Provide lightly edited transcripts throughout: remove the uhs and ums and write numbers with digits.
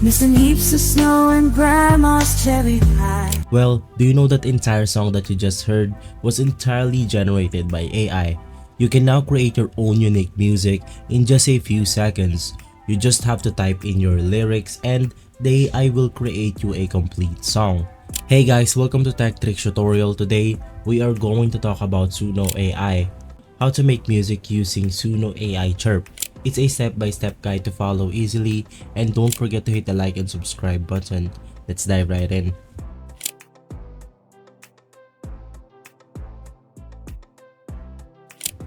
Missing heaps of snow and grandma's cherry pie. Well, do you know that entire song that you just heard was entirely generated by AI? You can now create your own unique music in just a few seconds. You just have to type in your lyrics and the AI will create you a complete song. Hey guys, welcome to Tech Tricks tutorial. Today, we are going to talk about Suno AI. How to make music using Suno AI Chirp. It's a step-by-step guide to follow easily, and don't forget to hit the like and subscribe button. Let's dive right in.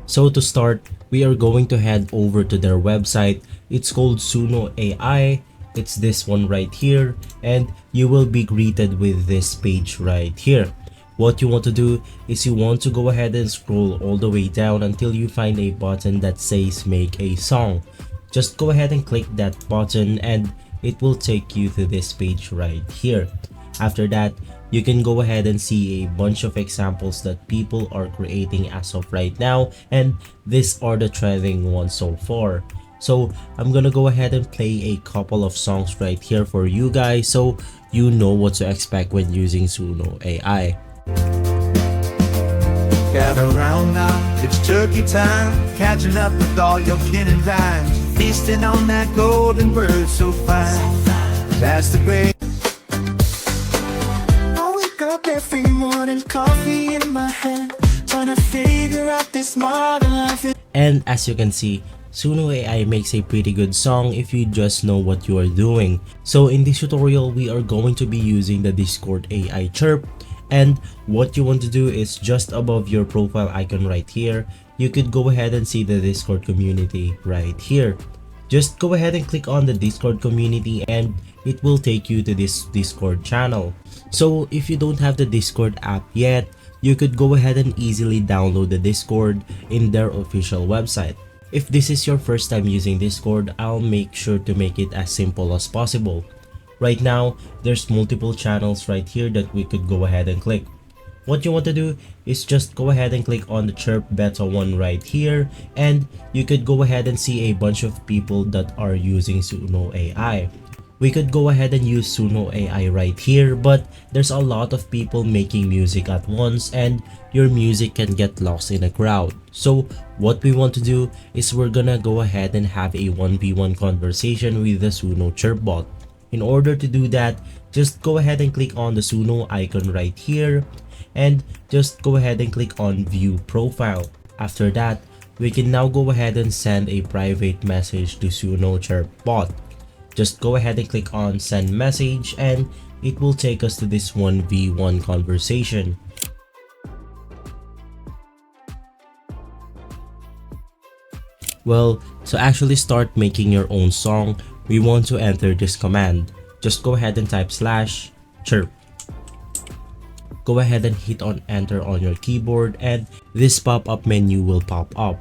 So to start, we are going to head over to their website. It's called Suno AI. It's this one right here, and you will be greeted with this page right here. What you want to do is you want to go ahead and scroll all the way down until you find a button that says make a song. Just go ahead and click that button and it will take you to this page right here. After that, you can go ahead and see a bunch of examples that people are creating as of right now, and these are the trending ones so far. So I'm gonna go ahead and play a couple of songs right here for you guys so you know what to expect when using Suno AI. Gather round now, it's turkey time, catching up with all your kin and dime, feasting on that golden bird so fine. That's the great. I wake up every morning, coffee in my hand, trying to figure out this modern life. And as you can see, Suno AI makes a pretty good song if you just know what you are doing. So in this tutorial, we are going to be using the Discord AI Chirp. And what you want to do is just above your profile icon right here, you could go ahead and see the Discord community right here. Just go ahead and click on the Discord community and it will take you to this Discord channel. So if you don't have the Discord app yet, you could go ahead and easily download the Discord in their official website. If this is your first time using Discord, I'll make sure to make it as simple as possible. Right now, there's multiple channels right here that we could go ahead and click. What you want to do is just go ahead and click on the Chirp Beta one right here, and you could go ahead and see a bunch of people that are using Suno AI. We could go ahead and use Suno AI right here, but there's a lot of people making music at once and your music can get lost in a crowd. So what we want to do is we're gonna go ahead and have a 1v1 conversation with the Suno Chirp bot. In order to do that, just go ahead and click on the Suno icon right here and just go ahead and click on view profile. After that, we can now go ahead and send a private message to Suno Chirp bot. Just go ahead and click on send message and it will take us to this 1v1 conversation. Well, to actually start making your own song, we want to enter this command. Just go ahead and type /chirp. Go ahead and hit on enter on your keyboard and this pop-up menu will pop up.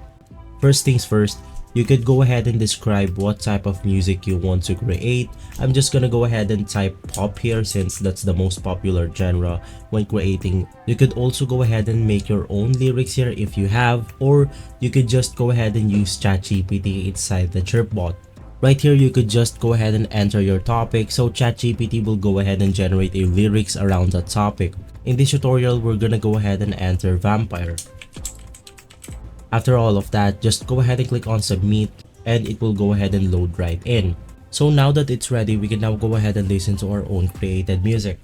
First things first, you could go ahead and describe what type of music you want to create. I'm just gonna go ahead and type pop here since that's the most popular genre when creating. You could also go ahead and make your own lyrics here if you have, or you could just go ahead and use ChatGPT inside the Chirp bot. Right here, you could just go ahead and enter your topic, so ChatGPT will go ahead and generate a lyrics around that topic. In this tutorial, we're gonna go ahead and enter vampire. After all of that, just go ahead and click on submit and it will go ahead and load right in. So now that it's ready, we can now go ahead and listen to our own created music.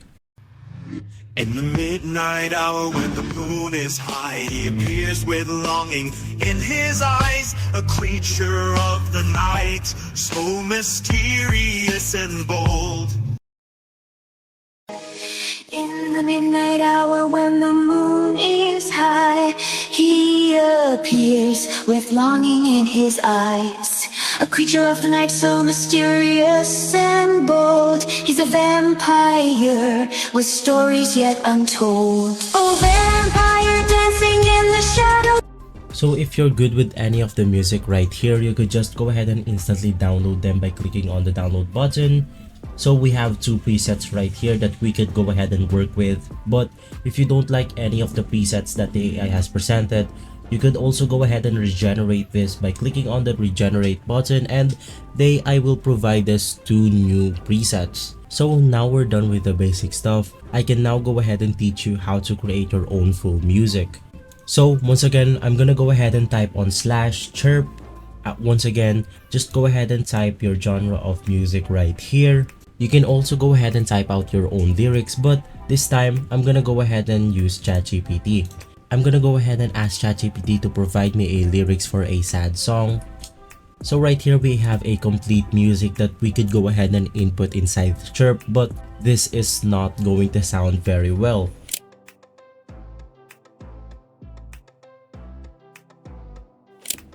In the midnight hour when the moon is high, he appears with longing in his eyes, a creature of the night, so mysterious and bold. In the midnight hour when the moon is high, he appears with longing in his eyes. A creature of the night so mysterious and bold. He's a vampire with stories yet untold. Oh, vampire dancing in the shadows. So if you're good with any of the music right here, you could just go ahead and instantly download them by clicking on the download button. So we have two presets right here that we could go ahead and work with, but if you don't like any of the presets that the AI has presented, You could also go ahead and regenerate this by clicking on the regenerate button, and the AI will provide us 2 new presets. So now we're done with the basic stuff. I can now go ahead and teach you how to create your own full music. So once again, I'm gonna go ahead and type on /chirp. Once again, just go ahead and type your genre of music right here. You can also go ahead and type out your own lyrics, but this time I'm gonna go ahead and use ChatGPT. I'm gonna go ahead and ask ChatGPT to provide me a lyrics for a sad song. So right here we have a complete music that we could go ahead and input inside Chirp, but this is not going to sound very well.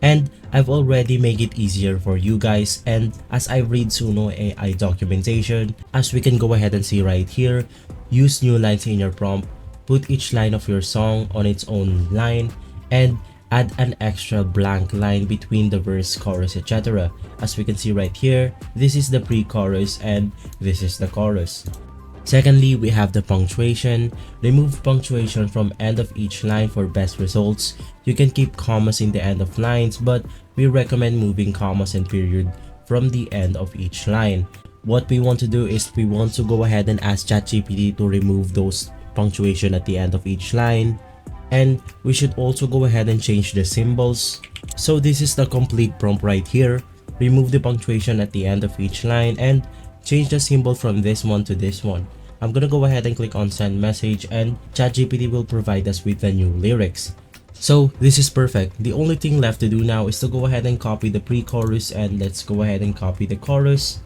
And I've already made it easier for you guys, and as I read Suno AI documentation, as we can go ahead and see right here, use new lines in your prompt, put each line of your song on its own line, and add an extra blank line between the verse, chorus, etc. As we can see right here, this is the pre-chorus and this is the chorus. Secondly, we have the punctuation. Remove punctuation from end of each line for best results. You can keep commas in the end of lines, but we recommend moving commas and period from the end of each line. What we want to do is we want to go ahead and ask ChatGPT to remove those punctuation at the end of each line, and we should also go ahead and change the symbols. So this is the complete prompt right here. Remove the punctuation at the end of each line and change the symbol from this one to this one. I'm gonna go ahead and click on send message, and ChatGPT will provide us with the new lyrics. So this is perfect. The only thing left to do now is to go ahead and copy the pre-chorus, and let's go ahead and copy the chorus.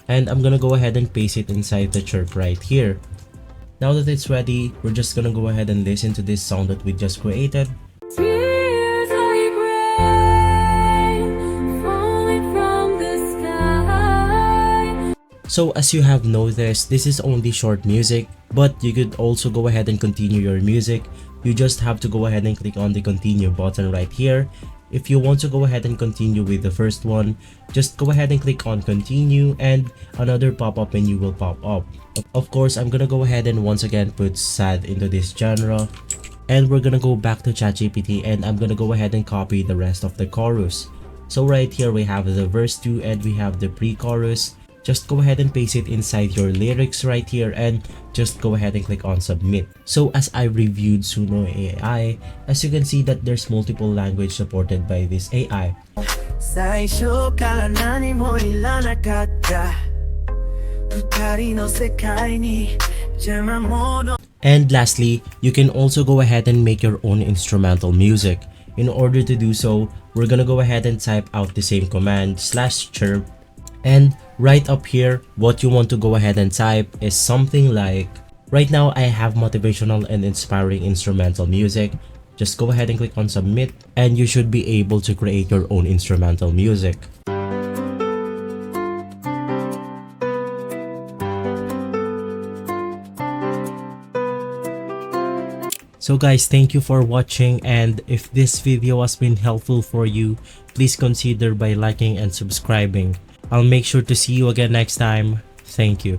And I'm gonna go ahead and paste it inside the Chirp right here. Now that it's ready, we're just gonna go ahead and listen to this song that we just created. Tears like rain falling from the sky. So as you have noticed, this is only short music, but you could also go ahead and continue your music. You just have to go ahead and click on the continue button right here. If you want to go ahead and continue with the first one, just go ahead and click on continue, and another pop-up menu will pop up. Of course, I'm gonna go ahead and once again put sad into this genre, and we're gonna go back to ChatGPT, and I'm gonna go ahead and copy the rest of the chorus. So right here we have the verse 2 and we have the pre-chorus. Just go ahead and paste it inside your lyrics right here, and just go ahead and click on submit. So as I reviewed Suno AI, as you can see that there's multiple language supported by this AI. And lastly, you can also go ahead and make your own instrumental music. In order to do so, we're gonna go ahead and type out the same command /chirp, and right up here, what you want to go ahead and type is something like, right now I have motivational and inspiring instrumental music. Just go ahead and click on submit, and you should be able to create your own instrumental music. So guys, thank you for watching, and if this video has been helpful for you, please consider by liking and subscribing. I'll make sure to see you again next time. Thank you.